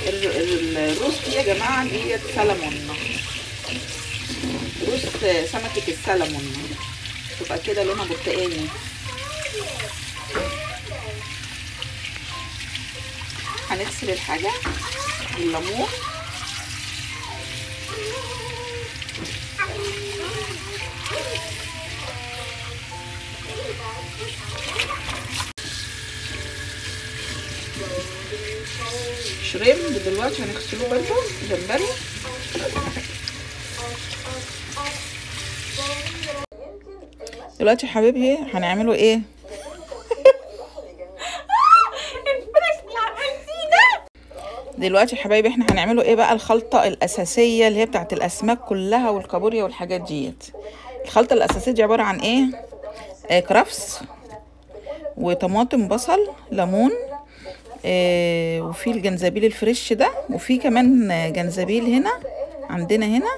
الروز دي يا جماعه دي سلمون، روز سمكه السلمون، تبقى كده لونها برتقاني. هنغسل الحاجه بالليمون، شريمب دلوقتي هنغسله برضو، جمبري. دلوقتي يا حبيبي هنعمله ايه؟ دلوقتي يا حبايبي احنا هنعمله ايه بقى؟ الخلطه الاساسيه اللي هي بتاعت الاسماك كلها والكابوريا والحاجات ديت. الخلطه الاساسيه دي عباره عن ايه؟ كرفس وطماطم بصل ليمون، وفي الجنزبيل الفريش ده، وفي كمان جنزبيل هنا عندنا هنا،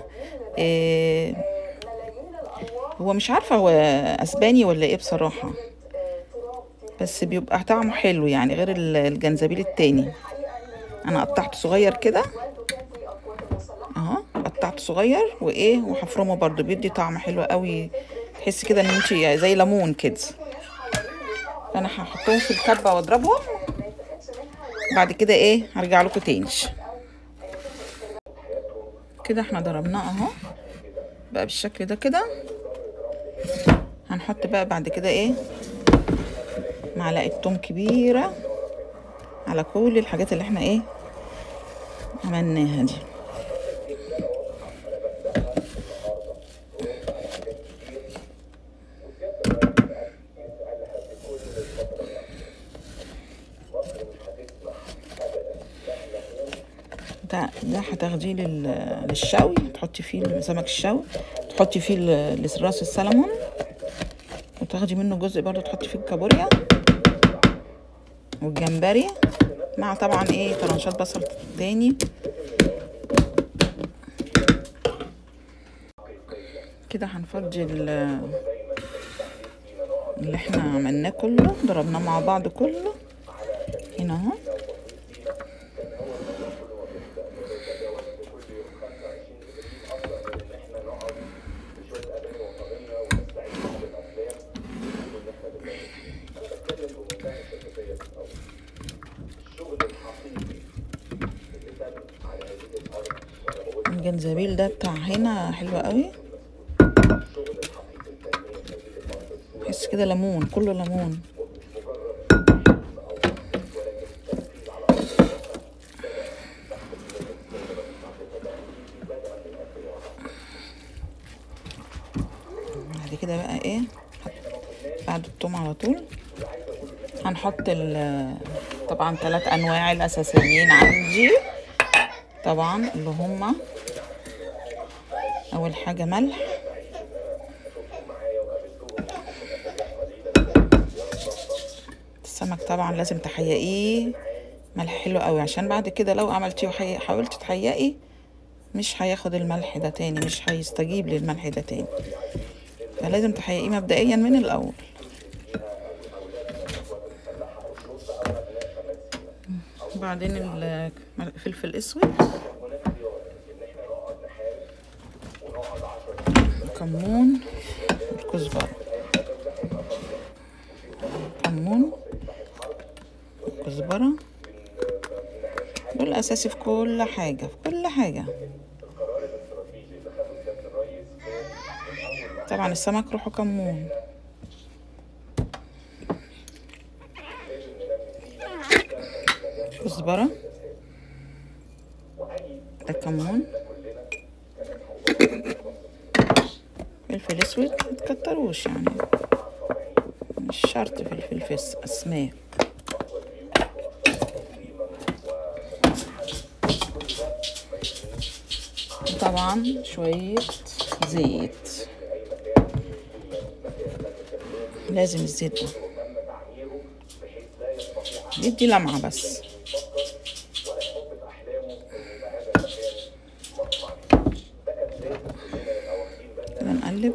هو مش عارفه هو اسباني ولا ايه بصراحه، بس بيبقى طعمه حلو يعني غير الجنزبيل التاني. انا قطعته صغير كده اهو، قطعته صغير وايه، وهفرمه برضو بيدي طعم حلو قوي، تحس كده ان انت زي ليمون كده. فانا هحطهم في الكبه واضربهم، بعد كده ايه هرجع لكم تاني. كده احنا ضربناه اهو بقى بالشكل ده كده. هنحط بقى بعد كده ايه معلقه توم كبيره على كل الحاجات اللي احنا ايه عملناها دي. ده هتاخديه للشوي، تحطي فيه سمك الشوي، تحطي فيه راس السلمون، وتاخدي منه جزء برضو تحطي فيه الكابوريا والجمبري، مع طبعا ايه طرنشات بصل تاني كده. هنفضي اللي احنا عملناه كله، ضربناه مع بعض كله هنا اهو. الجنزبيل ده بتاع هنا حلو قوي، بحس كده ليمون، كله ليمون. بعد كده بقى ايه، بعد الثوم على طول هنحط طبعا 3 انواع الاساسيين عندي طبعا، اللي هما اول حاجه ملح، السمك طبعا لازم تحيقيه ملح حلو قوي، عشان بعد كده لو عملتيه وحاولت تحيقي مش هياخد الملح ده تاني، مش هيستجيب للملح ده تاني، فلازم تحيقيه مبدئيا من الاول. بعدين الفلفل الاسود، كمون، الكزبره، كمون والكزبره دول اساسي في كل حاجه، في كل حاجه. طبعا السمك روحه كمون، كزبره، ده كمون، فلفل اسود متكتروش يعني، مش شرط فلفل اسماك. طبعا شوية زيت، لازم الزيت ده يدي لمعة بس. كده نقلب.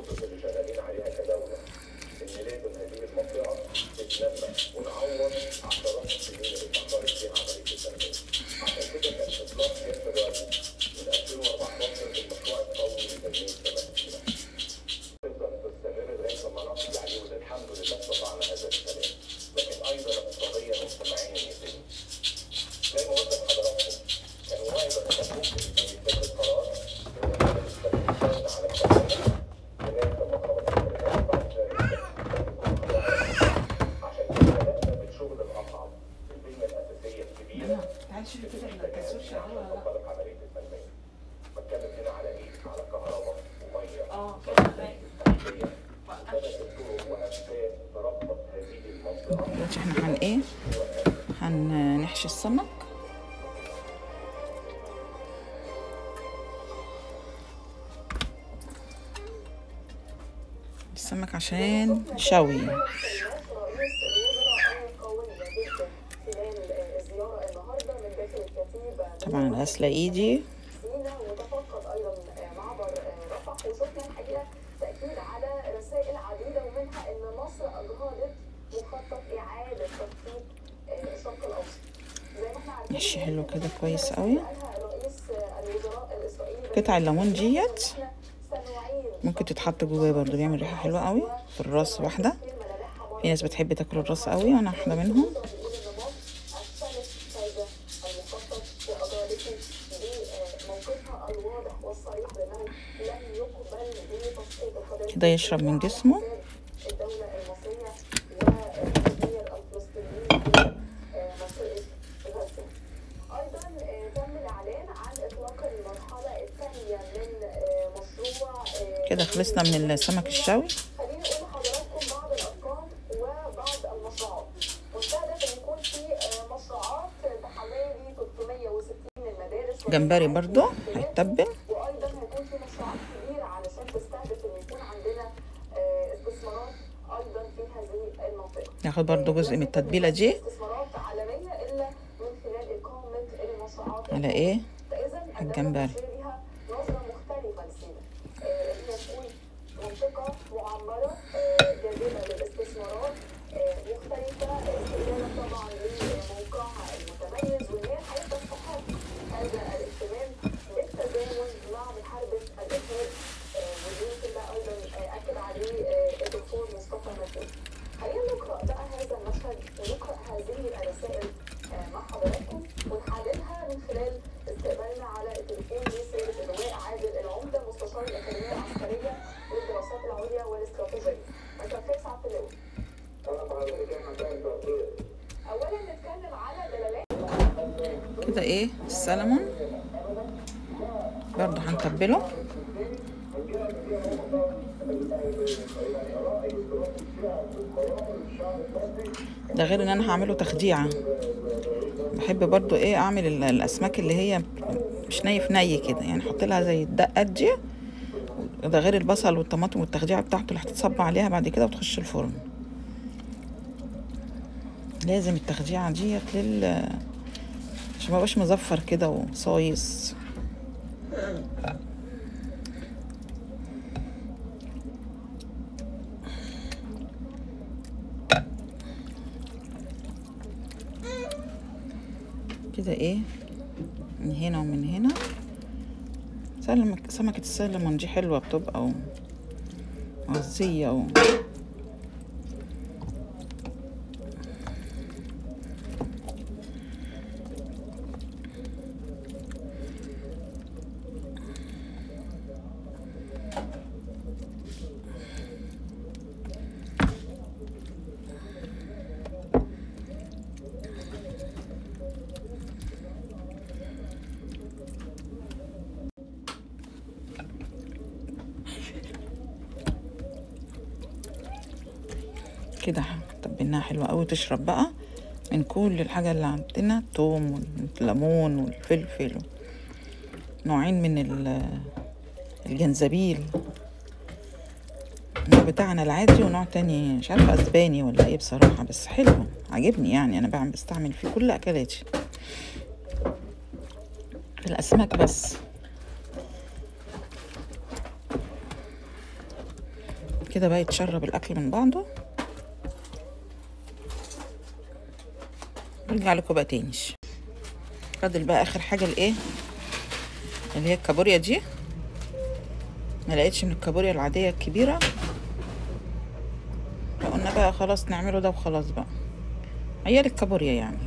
تعالي شوفي كده التصوير شغال ولا لا. دلوقتي احنا ايه هنحشي السمك. السمك عشان شوي. طبعا غسله ايدي. وتفقد ايضا معبر رفح، وشفنا الحقيقه تاكيد على رسائل عديده ومنها ان مصر اجهضت مخطط اعاده تخطيط الشرق الاوسط. زي ما احنا عارفين ماشي حلو كده كويس قوي. رئيس الوزراء الاسرائيلي قطع الليمون ديت ممكن تتحط جواه برضو، بيعمل ريحه حلوه قوي. في الراس واحده، في ناس بتحب تاكل الراس قوي وانا واحده منهم. كده يشرب من جسمه. كده خلصنا من السمك الشوي. خليني اقول لحضراتكم بعض الارقام وبعض المشروعات. مستهدف ان يكون في مشروعات بحوالي 360 المدارس. جمبري برضو هيتبل. وايضا هيكون في مشروعات كبيره علشان تستهدف ان يكون عندنا استثمارات ايضا في هذه المنطقه. ناخد برضو جزء من التتبيله دي. استثمارات عالميه الا من خلال اقامه المشروعات على ايه؟ الجمبري. نظره مختلفه لسينا. هي تكون منطقه معمره جاذبه للاستثمارات مختلفه، استجابه طبعا لموقعها المتميز، وان هي الحقيقه تستحق هذا الاهتمام بالتزامن مع محاربه الارهاب، واللي يمكن ده ايضا اكد عليه الدكتور مصطفى مسعود. خلينا نقرا بقى هذا المشهد ونقرا هذه الرسائل مع حضراتكم ونحللها من خلال استقبالنا على التليفون لسيادة اللواء عادل العمدة مستشار الأكاديمية العسكرية للدراسات العليا والاستراتيجية. مساء الخير سعادة اللواء. أولا نتكلم على دلالات كده ايه السلمون برضه هنتبله. ده غير ان انا هعمله تخديعه. بحب برضو ايه اعمل الاسماك اللي هي مش ني كده، يعني احط لها زي الدقات دي. ده غير البصل والطماطم والتخديعه بتاعته اللي هتتصب عليها بعد كده وتخش الفرن. لازم التخديعه ديت عشان ما يبقاش مزفر كده وصايص. كده ايه من هنا ومن هنا. سمكة السلمون دي حلوة بتبقى ومغذية كده تبلناها حلوة قوي. تشرب بقى من كل الحاجة اللي عندنا، الثوم والليمون والفلفل، نوعين من الجنزبيل، النوع بتاعنا العادي ونوع تاني مش عارفة اسباني ولا ايه بصراحة، بس حلو عجبني يعني. انا بستعمل فيه كل اكلاتي في الاسماك بس. كده بقى يتشرب الاكل من بعضه. برجع لكم بقى تاني. فاضل بقى اخر حاجه الايه اللي هي الكابوريا دي. ما لقيتش من الكابوريا العاديه الكبيره، فقلنا بقى خلاص نعمله ده وخلاص بقى. عيال الكابوريا يعني.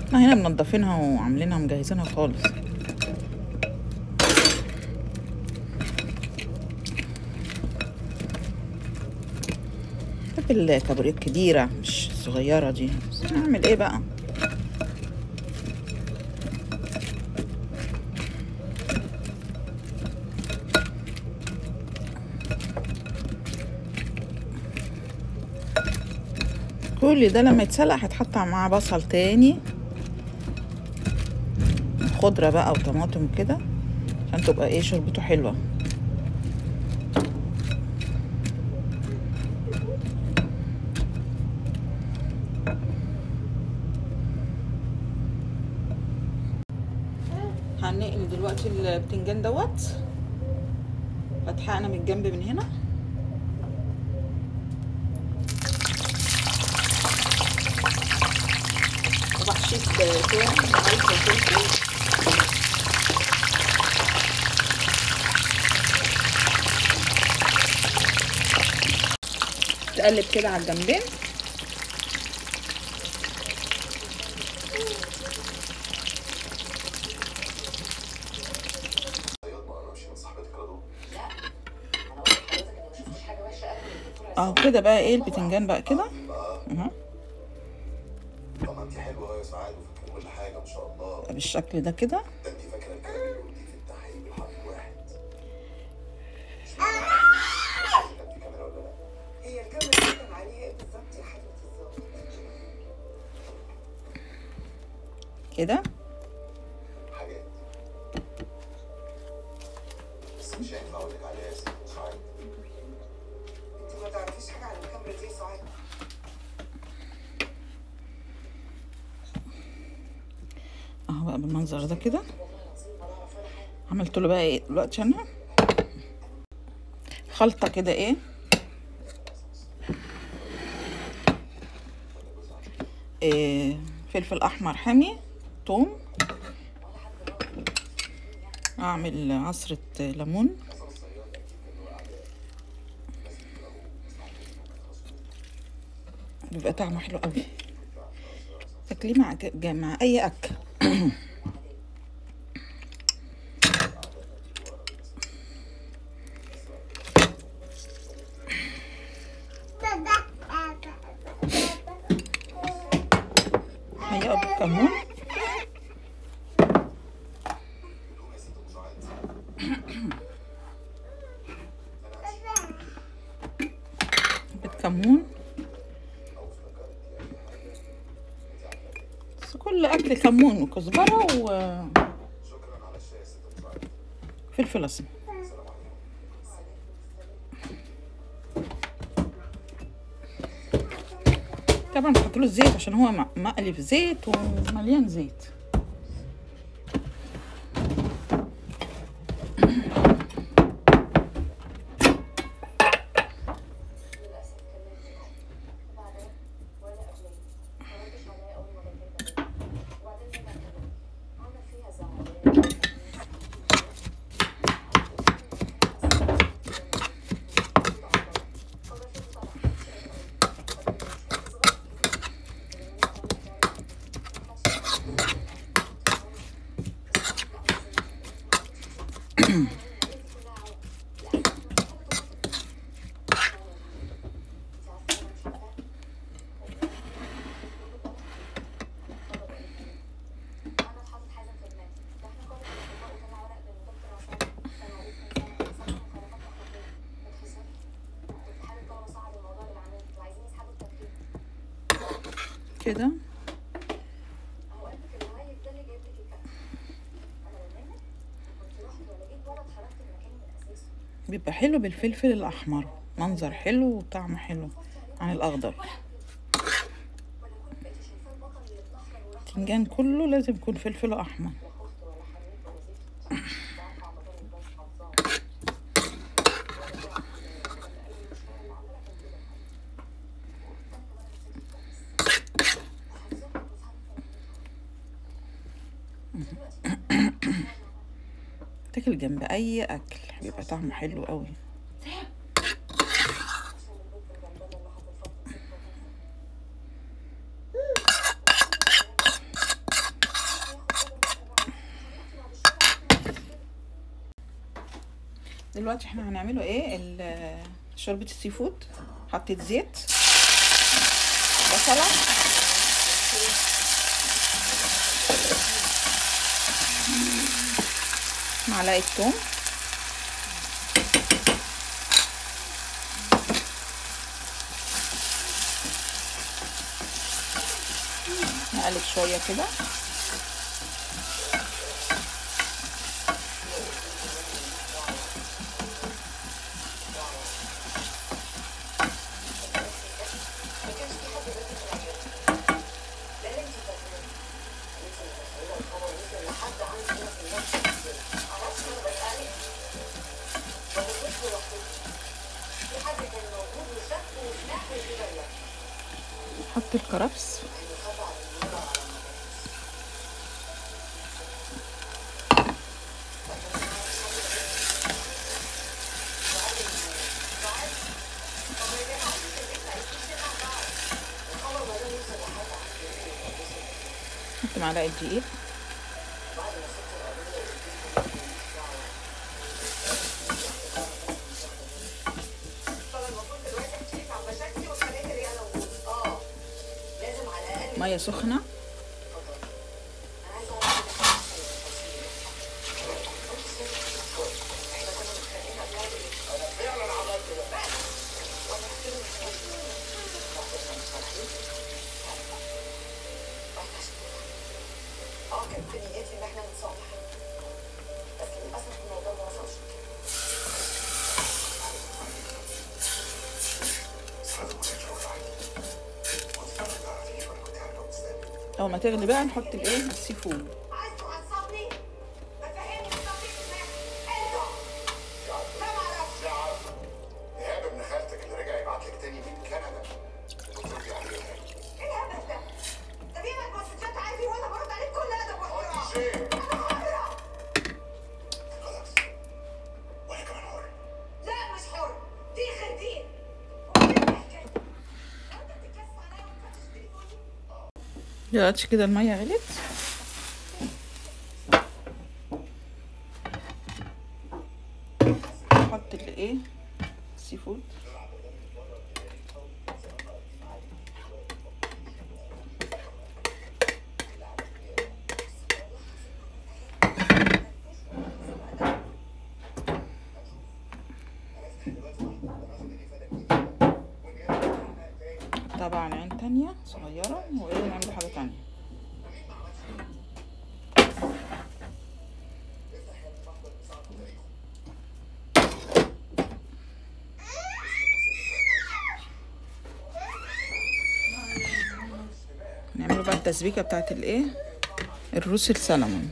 احنا هنا منضفينها وعاملينها مجهزينها خالص. الكابوريا الكبيرة مش الصغيرة دي. هعمل ايه بقى؟ كل ده لما يتسلق هيتحط معاه بصل تاني، خضرة بقى وطماطم وكده، عشان تبقى ايه شوربته حلوة. هنقلي دلوقتي البتنجان دوت، فتحقنا من الجنب من هنا. وبحشيت توم وملح وفلفل، تقلب كده على الجنبين. اهو كده بقى ايه البتنجان بقى كده بالشكل ده كده. كده بس مش هينفع اقول لك عليها يا ست سعاد، انت ما تعرفيش حاجه عن الكاميرا دي يا سعاد. اهو بقى بالمنظر ده كده. عملت له بقى ايه دلوقتي؟ انا خلطه كده ايه، فلفل احمر حامي، توم، اعمل عصرة ليمون، بيبقى طعمه حلو قوي، تاكليه مع اي اكل. هيقعد بالكمون، بالكمون، بس كل اكل كمون وكزبره وفلفل اسمر. طبعا بحط له الزيت عشان هو مقلي في زيت ومليان زيت. كده بيبقى حلو بالفلفل الاحمر، منظر حلو وطعم حلو عن الاخضر. البتنجان كله لازم يكون فلفل احمر. تاكل جنب اي اكل بيبقى طعمه حلو قوي. دلوقتي احنا هنعمله ايه شوربة السي فود. حطيت زيت بصلة، معلقة توم، نقلب شوية كده. حط الكرفس، حط معلقة دقيق، مية سخنة، كان في نيتي ان احنا نتصالح، بس للاسف الموضوع ما وصلش كده. اول ما تغلي بقى نحط الايه السي فود. عايز تعصبني؟ ما تفهمني بالظبط انت لا ما اعرفش. ايهاب ابن خالتك اللي رجع يبعت لك تاني من كندا وتردي عليه. ايه الهبل ده؟ ده بيبعت مسجات عادي وانا برد عليه بكل ادب واحترام. شيء انا حرة. خلاص وانا كمان حر. لا مش حر، دي خدين. هو ايه الحكايه؟ انت بتتكسف عليا وما تفتحش تليفوني؟ دلوقتي كده المية غلت، نحط الايه السي فود. طبعا عين تانية صغيرة، وايه نعمل حاجة تانية. نعمله بقى التسبيكة بتاعت الايه الروس السلمون.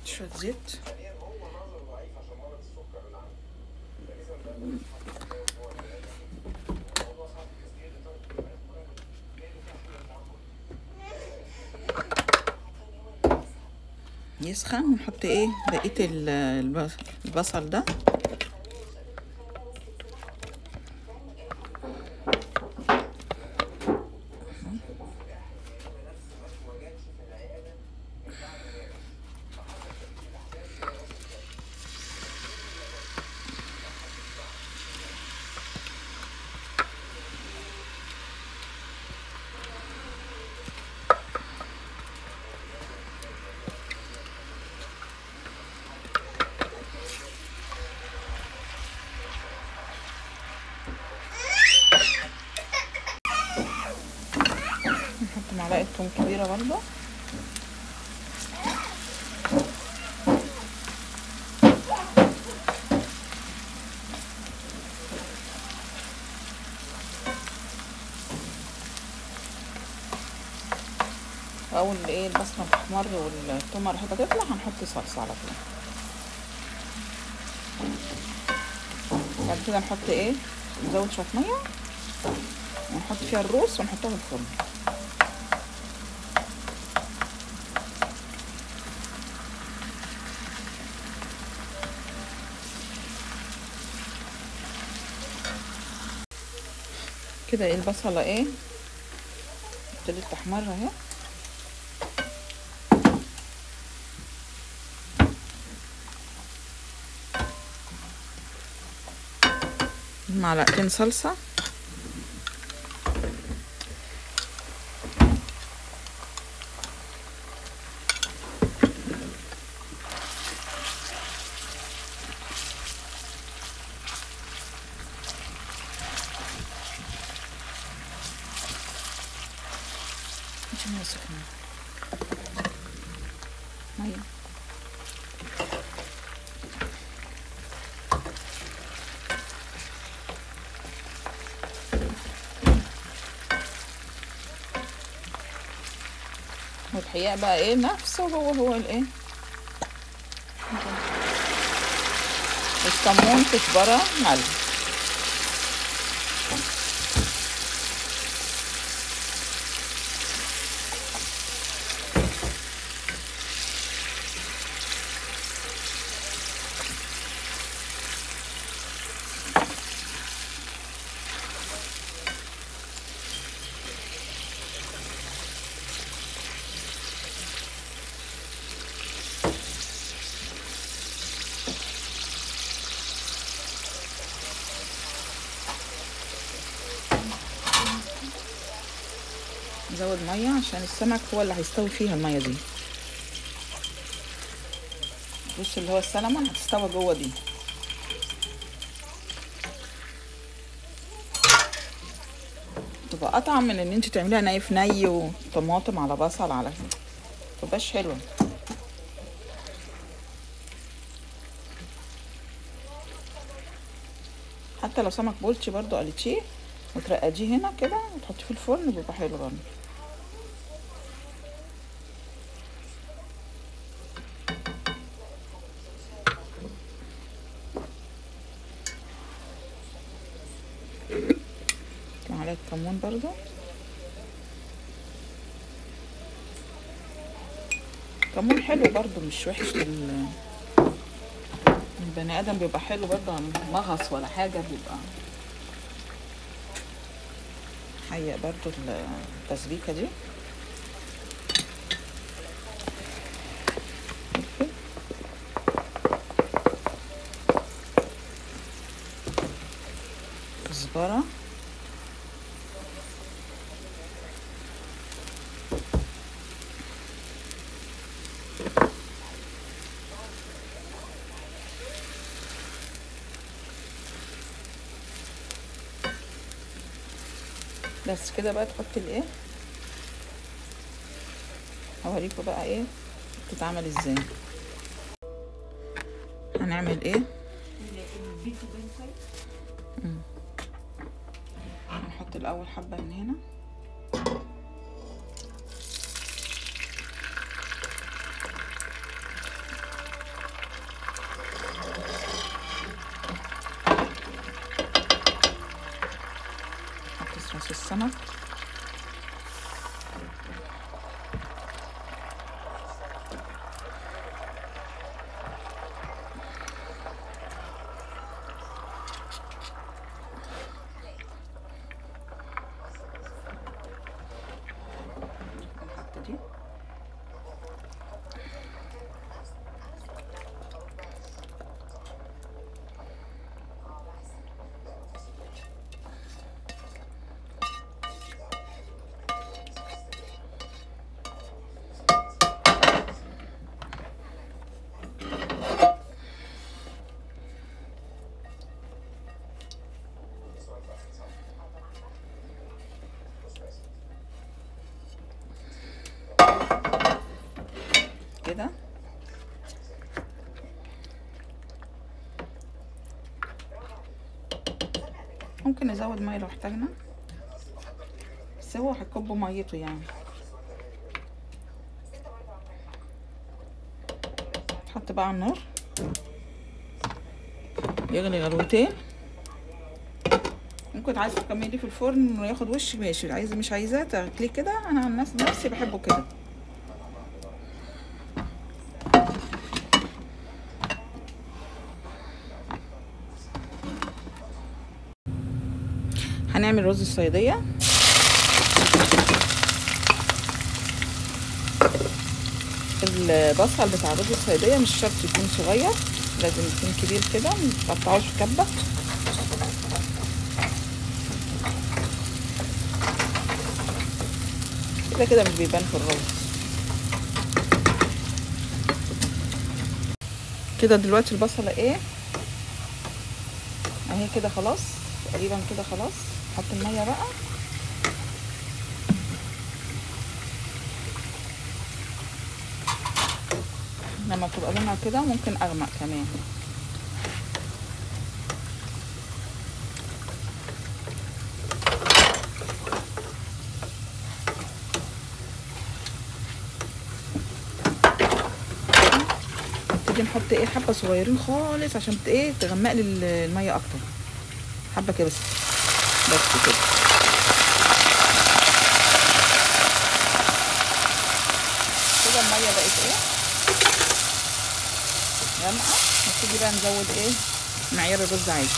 شوية زيت، يسخن ونحط ايه بقية البصل ده. نحط معلقة توم كبيرة برضه. اول ايه البصله تحمر والتومه ريحتها تطلع هنحط صلصه على طول. بعد كده نحط ايه نزود شويه ميه ونحط فيها الروز ونحطها في الفرن. كده ايه البصله ايه ابتدت تحمر اهي. معلقتين صلصة، مية سخنة، مية والحقيقة بقى ايه نفسه هو الايه، الكمون، كزبرة، ملح. نزود ميه عشان السمك هو اللي هيستوي فيها الميه دي. بص اللي هو السلمون هتستوي جوه دي. تبقى اطعم من ان انت تعمليها ني في ني وطماطم على بصل على متبقاش حلوه. حتى لو سمك بولتي برضو قليتيه وترقديه هنا كده وتحطيه في الفرن بيبقى حلو برضو. معلقه كمون برضو. كمون حلو برضو مش وحش البني ادم، بيبقى حلو برضو، مغص ولا حاجه بيبقى حقيقة برضو التسبيكة دي. كزبرة، بس كده بقى تحطي الايه، هوريكم بقى ايه بتتعمل ازاي. هنعمل ايه، هنحط الاول حبة من هنا، راس السمك، نحط دي، كده. ممكن نزود ميه لو احتاجنا، بس هو هيكب ميته يعني. نحط بقى على النار يغلي غلوتين. ممكن عايزه تكمليه في الفرن وياخد وش ماشي، عايزه مش عايزاه تاكليه كده. انا عن نفسي بحبه كده. هنعمل رز الصياديه. البصل بتاع رز الصياديه مش شرط يكون صغير، لازم يكون كبير كده، متقطعوش في كبه. كده كده مش بيبان في الرز. كده دلوقتي البصله ايه اهي كده خلاص تقريبا كده خلاص. حط الميه بقى. لما تبقى لونها كده ممكن اغمق كمان. نبتدي نحط ايه حبه صغيرين خالص عشان ايه تغمق لي الميه اكتر. حبه كده بس كده. كده الميه بقت ايه غامقه. نبتدي بقى نزود ايه معيار الرز عادي.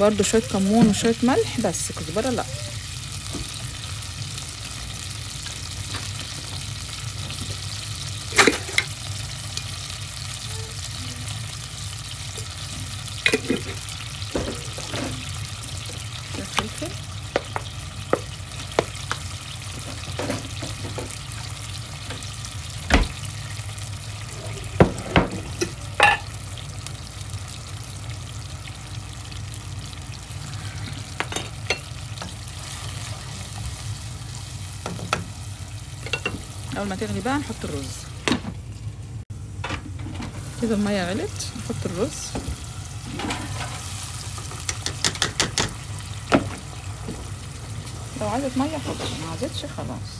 برضو شويه كمون وشويه ملح بس. كزبره لا. فلفل. اول ما تغلي بقى نحط الرز. كده الميه غلت نحط الرز. لو عايزه ميه حط، ما عايزتش خلاص.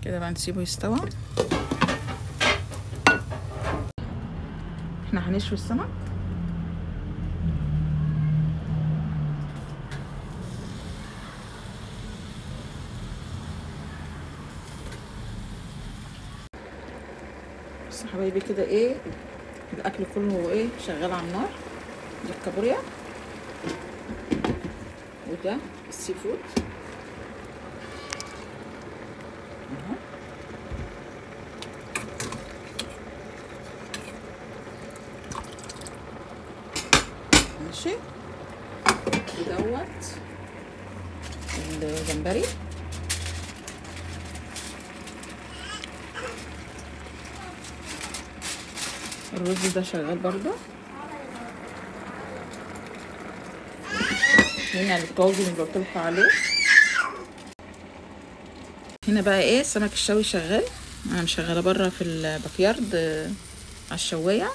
كده بقى نسيبه يستوى. احنا هنشوي السمك. بس حبايبي كده ايه الاكل كله ايه شغال على النار. دي الكابوريا وده السي فود اهو. ماشي. ودوت الجمبري. الرز ده شغال برضو. هنا الطاجن اللي قلتلكوا عليه. هنا بقى ايه السمك الشوي شغال. انا مشغله بره في الباكيارد على الشوايه.